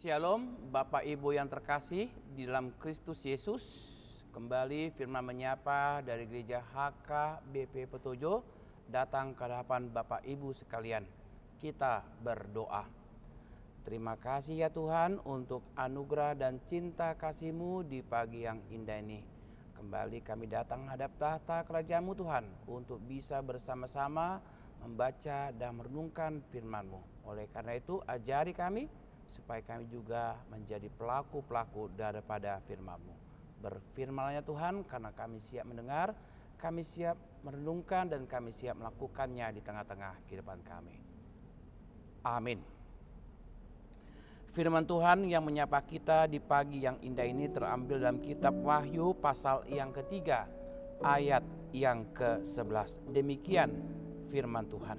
Shalom, Bapak Ibu yang terkasih di dalam Kristus Yesus. Kembali firman menyapa dari gereja HKBP Petojo datang ke hadapan Bapak Ibu sekalian. Kita berdoa. Terima kasih ya Tuhan untuk anugerah dan cinta kasih-Mu di pagi yang indah ini. Kembali kami datang hadap tahta kerajaan-Mu Tuhan untuk bisa bersama-sama membaca dan merenungkan firman-Mu. Oleh karena itu ajari kami supaya kami juga menjadi pelaku-pelaku daripada firman-Mu. Berfirman-Nya Tuhan, karena kami siap mendengar, kami siap merenungkan, dan kami siap melakukannya di tengah-tengah kehidupan kami. Amin. Firman Tuhan yang menyapa kita di pagi yang indah ini terambil dalam kitab Wahyu pasal yang ketiga, ayat yang ke-11. Demikian firman Tuhan.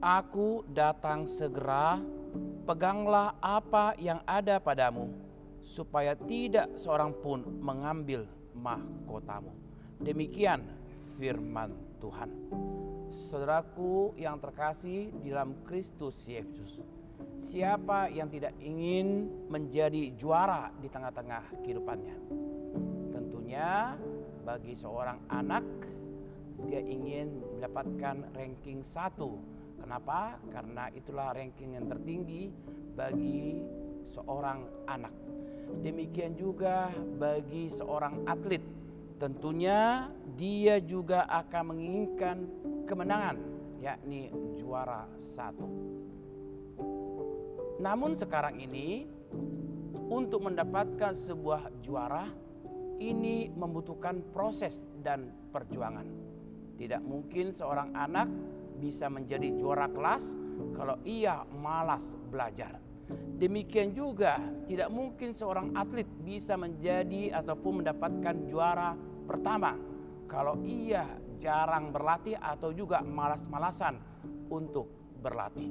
Aku datang segera, peganglah apa yang ada padamu, supaya tidak seorang pun mengambil mahkotamu. Demikian firman Tuhan. Saudaraku yang terkasih di dalam Kristus Yesus, siapa yang tidak ingin menjadi juara di tengah-tengah kehidupannya? Tentunya bagi seorang anak, dia ingin mendapatkan ranking 1. Kenapa? Karena itulah ranking yang tertinggi bagi seorang anak. Demikian juga bagi seorang atlet. Tentunya dia juga akan menginginkan kemenangan, yakni juara 1. Namun sekarang ini, untuk mendapatkan sebuah juara, ini membutuhkan proses dan perjuangan. Tidak mungkin seorang anak bisa menjadi juara kelas kalau ia malas belajar. Demikian juga tidak mungkin seorang atlet bisa menjadi ataupun mendapatkan juara pertama kalau ia jarang berlatih atau juga malas-malasan untuk berlatih.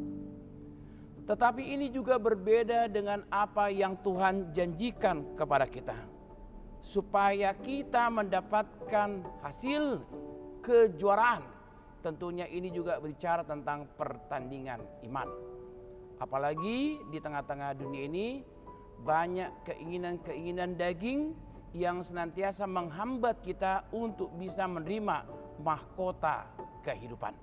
Tetapi ini juga berbeda dengan apa yang Tuhan janjikan kepada kita, supaya kita mendapatkan hasil kejuaraan. Tentunya ini juga berbicara tentang pertandingan iman. Apalagi di tengah-tengah dunia ini banyak keinginan-keinginan daging yang senantiasa menghambat kita untuk bisa menerima mahkota kehidupan.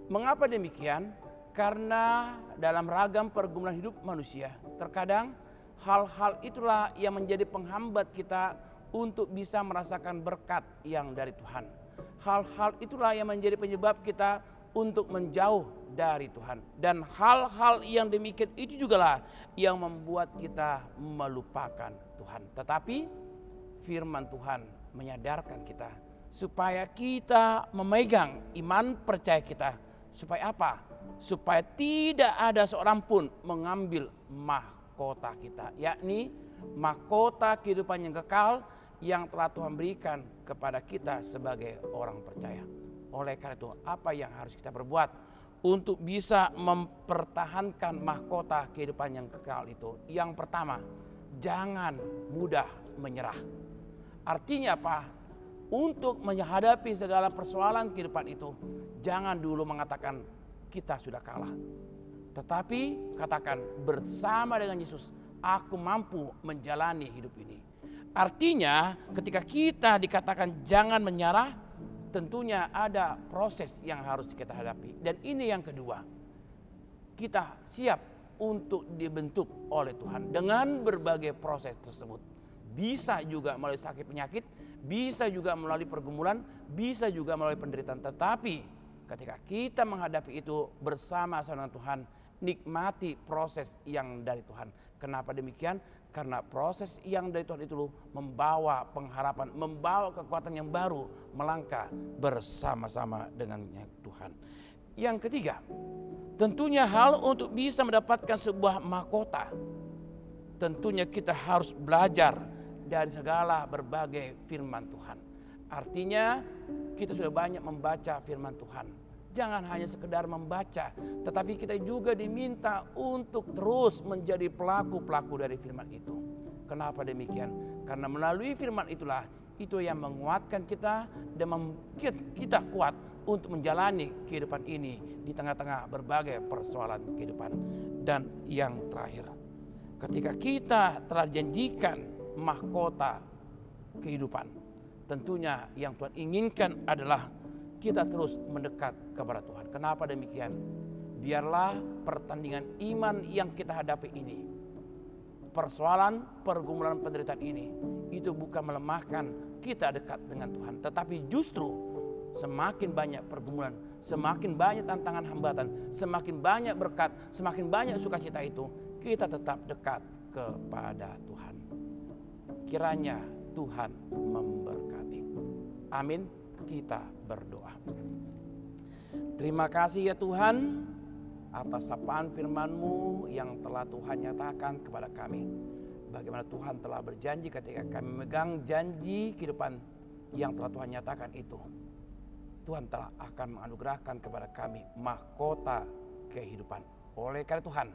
Mengapa demikian? Karena dalam ragam pergumulan hidup manusia, terkadang hal-hal itulah yang menjadi penghambat kita untuk bisa merasakan berkat yang dari Tuhan. Hal-hal itulah yang menjadi penyebab kita untuk menjauh dari Tuhan. Dan hal-hal yang demikian itu jugalah yang membuat kita melupakan Tuhan. Tetapi firman Tuhan menyadarkan kita supaya kita memegang iman percaya kita. Supaya apa? Supaya tidak ada seorang pun mengambil mahkota kita, yakni mahkota kehidupan yang kekal yang telah Tuhan berikan kepada kita sebagai orang percaya. Oleh karena itu, apa yang harus kita perbuat untuk bisa mempertahankan mahkota kehidupan yang kekal itu? Yang pertama, jangan mudah menyerah. Artinya apa? Untuk menghadapi segala persoalan kehidupan itu, jangan dulu mengatakan kita sudah kalah. Tetapi katakan, bersama dengan Yesus, aku mampu menjalani hidup ini. Artinya ketika kita dikatakan jangan menyerah, tentunya ada proses yang harus kita hadapi. Dan ini yang kedua, kita siap untuk dibentuk oleh Tuhan dengan berbagai proses tersebut. Bisa juga melalui sakit penyakit, bisa juga melalui pergumulan, bisa juga melalui penderitaan. Tetapi ketika kita menghadapi itu bersama-sama dengan Tuhan, nikmati proses yang dari Tuhan. Kenapa demikian? Karena proses yang dari Tuhan itu membawa pengharapan, membawa kekuatan yang baru melangkah bersama-sama dengan Tuhan. Yang ketiga, tentunya hal untuk bisa mendapatkan sebuah mahkota, tentunya kita harus belajar dari segala berbagai firman Tuhan. Artinya kita sudah banyak membaca firman Tuhan. Jangan hanya sekedar membaca, tetapi kita juga diminta untuk terus menjadi pelaku-pelaku dari firman itu. Kenapa demikian? Karena melalui firman itulah itu yang menguatkan kita dan membuat kita kuat untuk menjalani kehidupan ini di tengah-tengah berbagai persoalan kehidupan. Dan yang terakhir, Ketika kita telah janjikan mahkota kehidupan, tentunya yang Tuhan inginkan adalah kita terus mendekat kepada Tuhan. Kenapa demikian? Biarlah pertandingan iman yang kita hadapi ini, persoalan, pergumulan, penderitaan ini, itu bukan melemahkan kita dekat dengan Tuhan, tetapi justru semakin banyak pergumulan, semakin banyak tantangan hambatan, semakin banyak berkat, semakin banyak sukacita itu, kita tetap dekat kepada Tuhan. Kiranya Tuhan memberkati. Amin. Kita berdoa. Terima kasih ya Tuhan atas sapaan firman-Mu yang telah Tuhan nyatakan kepada kami. Bagaimana Tuhan telah berjanji ketika kami memegang janji kehidupan yang telah Tuhan nyatakan itu. Tuhan telah akan menganugerahkan kepada kami mahkota kehidupan. Oleh karena Tuhan,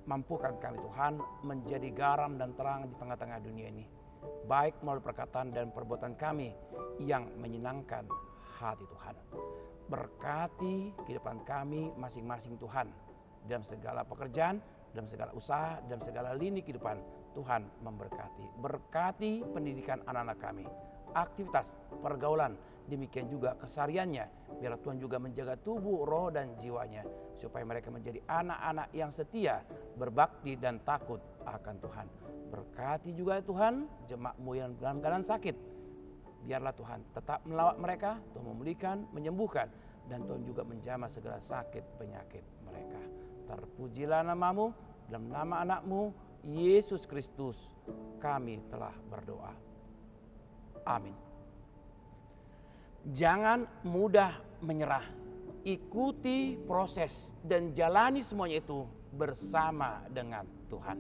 mampukan kami Tuhan menjadi garam dan terang di tengah-tengah dunia ini. Baik melalui perkataan dan perbuatan kami yang menyenangkan hati Tuhan. Berkati kehidupan kami masing-masing Tuhan. Dalam segala pekerjaan, dalam segala usaha, dalam segala lini kehidupan, Tuhan memberkati. Berkati pendidikan anak-anak kami, aktivitas, pergaulan, demikian juga kesehariannya. Biar Tuhan juga menjaga tubuh, roh, dan jiwanya, supaya mereka menjadi anak-anak yang setia, berbakti, dan takut akan Tuhan. Berkati juga Tuhan jemaat-Mu yang dalam keadaan sakit. Biarlah Tuhan tetap melawat mereka, Tuhan memulihkan, menyembuhkan, dan Tuhan juga menjamah segala sakit penyakit mereka. Terpujilah nama-Mu, dalam nama anak-Mu Yesus Kristus kami telah berdoa. Amin. Jangan mudah menyerah. Ikuti proses dan jalani semuanya itu bersama dengan Tuhan.